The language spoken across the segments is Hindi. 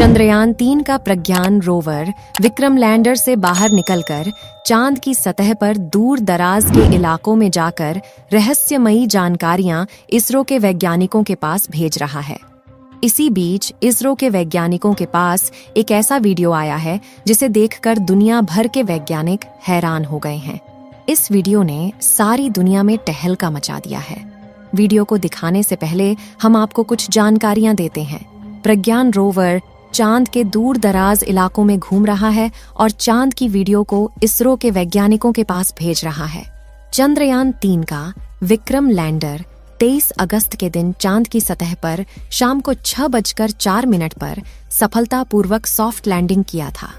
चंद्रयान-3 का प्रज्ञान रोवर विक्रम लैंडर से बाहर निकलकर चांद की सतह पर दूर दराज के इलाकों में जाकर रहस्यमयी जानकारियां इसरो के वैज्ञानिकों के पास भेज रहा है। इसी बीच इसरो के वैज्ञानिकों के पास एक ऐसा वीडियो आया है जिसे देखकर दुनिया भर के वैज्ञानिक हैरान हो गए हैं। इस वीडियो ने सारी दुनिया में टहलका मचा दिया है। वीडियो को दिखाने से पहले हम आपको कुछ जानकारियां देते हैं। प्रज्ञान रोवर चांद के दूर दराज इलाकों में घूम रहा है और चांद की वीडियो को इसरो के वैज्ञानिकों के पास भेज रहा है। चंद्रयान-3 का विक्रम लैंडर 23 अगस्त के दिन चांद की सतह पर शाम को 6:04 पर सफलतापूर्वक सॉफ्ट लैंडिंग किया था।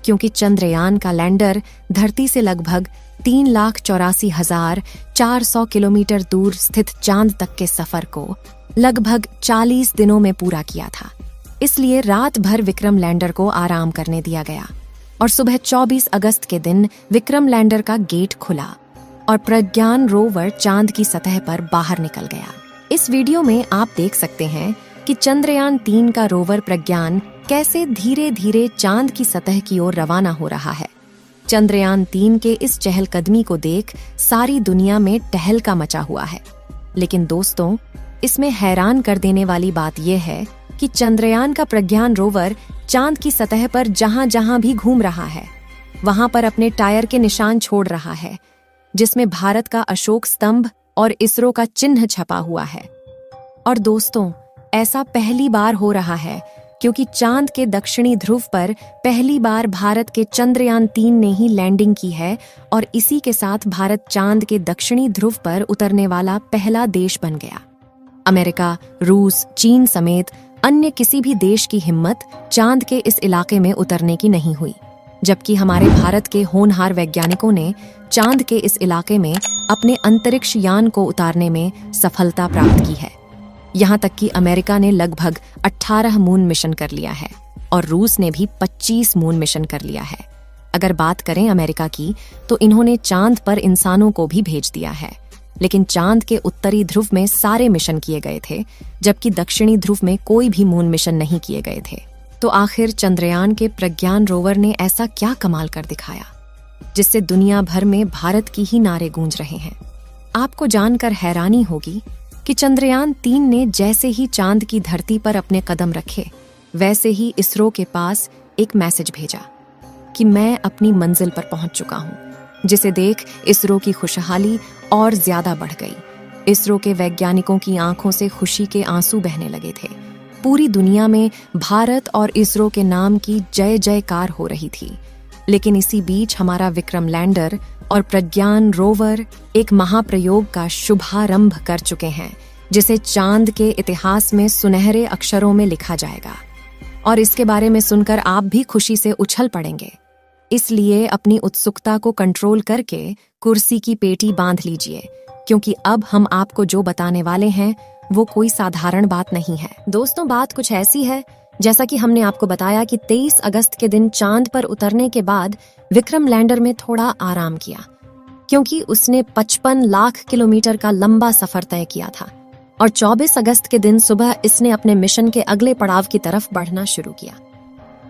क्योंकि चंद्रयान का लैंडर धरती से लगभग 3,84,400 किलोमीटर दूर स्थित चांद तक के सफर को लगभग 40 दिनों में पूरा किया था, इसलिए रात भर विक्रम लैंडर को आराम करने दिया गया और सुबह 24 अगस्त के दिन विक्रम लैंडर का गेट खुला और प्रज्ञान रोवर चांद की सतह पर बाहर निकल गया। इस वीडियो में आप देख सकते हैं कि चंद्रयान-3 का रोवर प्रज्ञान कैसे धीरे धीरे चांद की सतह की ओर रवाना हो रहा है। चंद्रयान-3 के इस चहलकदमी को देख सारी दुनिया में टहलका मचा हुआ है। लेकिन दोस्तों, इसमें हैरान कर देने वाली बात यह है कि चंद्रयान का प्रज्ञान रोवर चांद की सतह पर जहां जहां भी घूम रहा है, वहां पर अपने टायर के निशान छोड़ रहा है, जिसमें भारत का अशोक स्तंभ और इसरो का चिन्ह छपा हुआ है। और दोस्तों, ऐसा पहली बार हो रहा है क्योंकि चांद के दक्षिणी ध्रुव पर पहली बार भारत के चंद्रयान-3 ने ही लैंडिंग की है और इसी के साथ भारत चांद के दक्षिणी ध्रुव पर उतरने वाला पहला देश बन गया। अमेरिका, रूस, चीन समेत अन्य किसी भी देश की हिम्मत चांद के इस इलाके में उतरने की नहीं हुई, जबकि हमारे भारत के होनहार वैज्ञानिकों ने चांद के इस इलाके में अपने अंतरिक्ष यान को उतारने में सफलता प्राप्त की है। यहाँ तक कि अमेरिका ने लगभग 18 मून मिशन कर लिया है और रूस ने भी 25 मून मिशन कर लिया है। अगर बात करें अमेरिका की, तो इन्होंने चांद पर इंसानों को भी भेज दिया है, लेकिन चांद के उत्तरी ध्रुव में सारे मिशन किए गए थे, जबकि दक्षिणी ध्रुव में कोई भी मून मिशन नहीं किए गए थे। तो आखिर चंद्रयान के प्रज्ञान रोवर ने ऐसा क्या कमाल कर दिखाया जिससे दुनिया भर में भारत की ही नारे गूंज रहे हैं। आपको जानकर हैरानी होगी कि चंद्रयान-3 ने जैसे ही चांद की धरती पर अपने कदम रखे, वैसे ही इसरो के पास एक मैसेज भेजा कि मैं अपनी मंजिल पर पहुंच चुका हूं, जिसे देख इसरो की खुशहाली और ज्यादा बढ़ गई। इसरो के वैज्ञानिकों की आंखों से खुशी के आंसू बहने लगे थे। पूरी दुनिया में भारत और इसरो के नाम की जय जयकार हो रही थी। लेकिन इसी बीच हमारा विक्रम लैंडर और प्रज्ञान रोवर एक महाप्रयोग का शुभारंभ कर चुके हैं, जिसे चांद के इतिहास में सुनहरे अक्षरों में लिखा जाएगा। और इसके बारे में सुनकर आप भी खुशी से उछल पड़ेंगे। इसलिए अपनी उत्सुकता को कंट्रोल करके कुर्सी की पेटी बांध लीजिए, क्योंकि अब हम आपको जो बताने वाले हैं वो कोई साधारण बात नहीं है। दोस्तों, बात कुछ ऐसी है जैसा कि हमने आपको बताया कि 23 अगस्त के दिन चांद पर उतरने के बाद विक्रम लैंडर में थोड़ा आराम किया, क्योंकि उसने 55 लाख किलोमीटर का लंबा सफर तय किया था और 24 अगस्त के दिन सुबह इसने अपने मिशन के अगले पड़ाव की तरफ बढ़ना शुरू किया,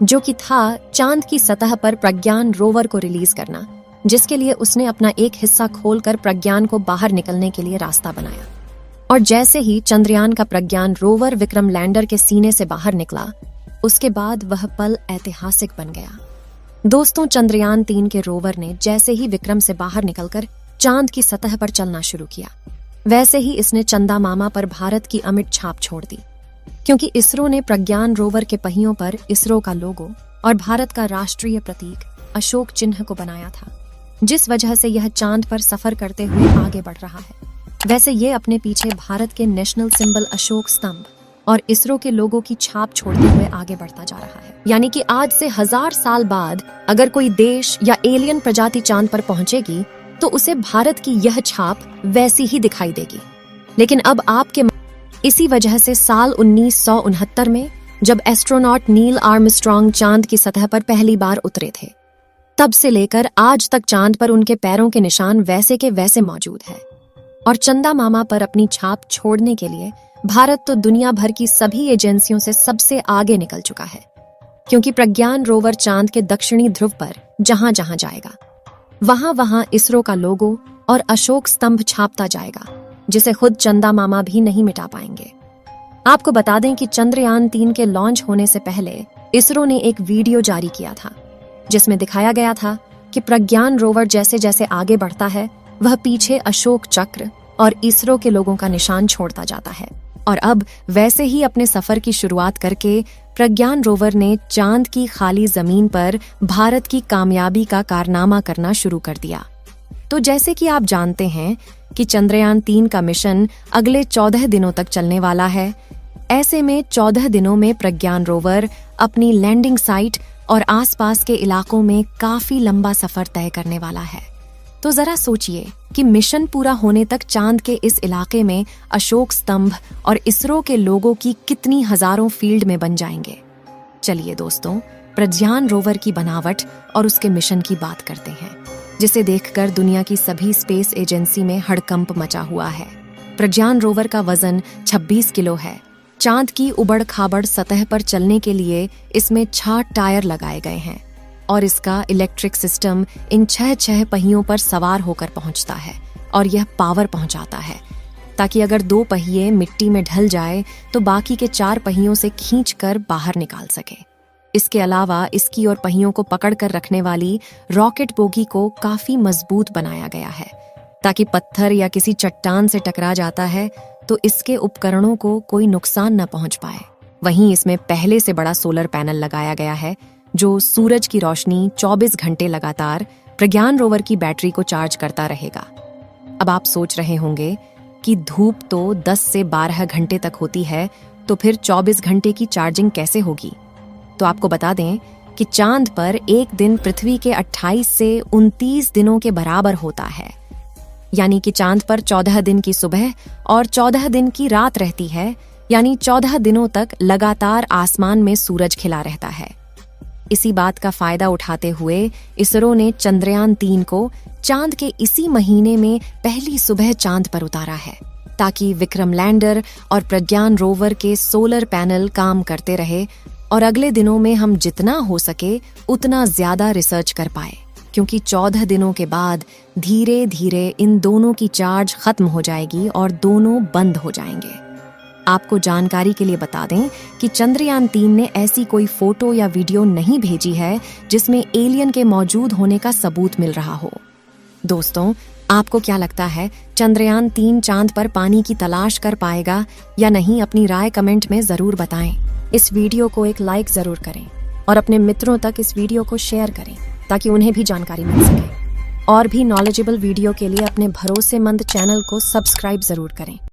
जो कि था चांद की सतह पर प्रज्ञान रोवर को रिलीज करना, जिसके लिए उसने अपना एक हिस्सा खोलकर प्रज्ञान को बाहर निकलने के लिए रास्ता बनाया। और जैसे ही चंद्रयान का प्रज्ञान रोवर विक्रम लैंडर के सीने से बाहर निकला, उसके बाद वह पल ऐतिहासिक बन गया। दोस्तों, चंद्रयान-3 के रोवर ने जैसे ही विक्रम से बाहर निकलकर चांद की सतह पर चलना शुरू किया, वैसे ही इसने चंदा मामा पर भारत की अमिट छाप छोड़ दी, क्योंकि इसरो ने प्रज्ञान रोवर के पहियों पर इसरो का लोगो और भारत का राष्ट्रीय प्रतीक अशोक चिन्ह को बनाया था, जिस वजह से यह चांद पर सफर करते हुए आगे बढ़ रहा है। वैसे ये अपने पीछे भारत के नेशनल सिंबल अशोक स्तंभ और इसरो के लोगों की छाप छोड़ते हुए आगे बढ़ता जा रहा है। यानी कि आज से 1000 साल बाद अगर कोई देश या एलियन प्रजाति चांद पर पहुंचेगी, तो उसे भारत की यह छाप वैसी ही दिखाई देगी। लेकिन अब आपके इसी वजह से साल 1969 में जब एस्ट्रोनॉट नील आर्मस्ट्रॉन्ग चांद की सतह पर पहली बार उतरे थे, तब से लेकर आज तक चांद पर उनके पैरों के निशान वैसे के वैसे मौजूद है। और चंदा मामा पर अपनी छाप छोड़ने के लिए भारत तो दुनिया भर की सभी एजेंसियों से सबसे आगे निकल चुका है। क्योंकि प्रज्ञान रोवर चांद के दक्षिणी ध्रुव पर जहां जहां जाएगा वहां वहां इसरो का लोगो और अशोक स्तंभ छापता जाएगा, जिसे खुद चंदा मामा भी नहीं मिटा पाएंगे। आपको बता दें कि चंद्रयान 3 के लॉन्च होने से पहले इसरो ने एक वीडियो जारी किया था, जिसमें दिखाया गया था कि प्रज्ञान रोवर जैसे जैसे आगे बढ़ता है वह पीछे अशोक चक्र और इसरो के लोगों का निशान छोड़ता जाता है। और अब वैसे ही अपने सफर की शुरुआत करके प्रज्ञान रोवर ने चांद की खाली जमीन पर भारत की कामयाबी का कारनामा करना शुरू कर दिया। तो जैसे कि आप जानते हैं कि चंद्रयान 3 का मिशन अगले 14 दिनों तक चलने वाला है। ऐसे में 14 दिनों में प्रज्ञान रोवर अपनी लैंडिंग साइट और आसपास के इलाकों में काफी लंबा सफर तय करने वाला है। तो जरा सोचिए कि मिशन पूरा होने तक चांद के इस इलाके में अशोक स्तंभ और इसरो के लोगों की कितनी हजारों फील्ड में बन जाएंगे। चलिए दोस्तों, प्रज्ञान रोवर की बनावट और उसके मिशन की बात करते हैं, जिसे देखकर दुनिया की सभी स्पेस एजेंसी में हड़कंप मचा हुआ है। प्रज्ञान रोवर का वजन 26 किलो है। चांद की उबड़ खाबड़ सतह पर चलने के लिए इसमें 6 टायर लगाए गए हैं और इसका इलेक्ट्रिक सिस्टम इन 6 पहियों पर सवार होकर पहुंचता है और यह पावर पहुंचाता है, ताकि अगर 2 पहिए मिट्टी में ढल जाए तो बाकी के 4 पहियों से खींचकर बाहर निकाल सके। इसके अलावा इसकी और पहियों को पकड़कर रखने वाली रॉकेट बोगी को काफी मजबूत बनाया गया है, ताकि पत्थर या किसी चट्टान से टकरा जाता है तो इसके उपकरणों को कोई नुकसान न पहुंच पाए। वहीं इसमें पहले से बड़ा सोलर पैनल लगाया गया है, जो सूरज की रोशनी 24 घंटे लगातार प्रज्ञान रोवर की बैटरी को चार्ज करता रहेगा। अब आप सोच रहे होंगे कि धूप तो 10 से 12 घंटे तक होती है, तो फिर 24 घंटे की चार्जिंग कैसे होगी? तो आपको बता दें कि चांद पर एक दिन पृथ्वी के 28 से 29 दिनों के बराबर होता है। यानी कि चांद पर 14 दिन की सुबह और 14 दिन की रात रहती है, यानी 14 दिनों तक लगातार आसमान में सूरज खिला रहता है। इसी बात का फायदा उठाते हुए इसरो ने चंद्रयान 3 को चांद के इसी महीने में पहली सुबह चांद पर उतारा है, ताकि विक्रम लैंडर और प्रज्ञान रोवर के सोलर पैनल काम करते रहे और अगले दिनों में हम जितना हो सके उतना ज्यादा रिसर्च कर पाए, क्योंकि 14 दिनों के बाद धीरे धीरे इन दोनों की चार्ज खत्म हो जाएगी और दोनों बंद हो जाएंगे। आपको जानकारी के लिए बता दें कि चंद्रयान 3 ने ऐसी कोई फोटो या वीडियो नहीं भेजी है जिसमें एलियन के मौजूद होने का सबूत मिल रहा हो। दोस्तों, आपको क्या लगता है, चंद्रयान 3 चांद पर पानी की तलाश कर पाएगा या नहीं? अपनी राय कमेंट में जरूर बताएं। इस वीडियो को एक लाइक जरूर करें और अपने मित्रों तक इस वीडियो को शेयर करें, ताकि उन्हें भी जानकारी मिल सके। और भी नॉलेजेबल वीडियो के लिए अपने भरोसेमंद चैनल को सब्सक्राइब जरूर करें।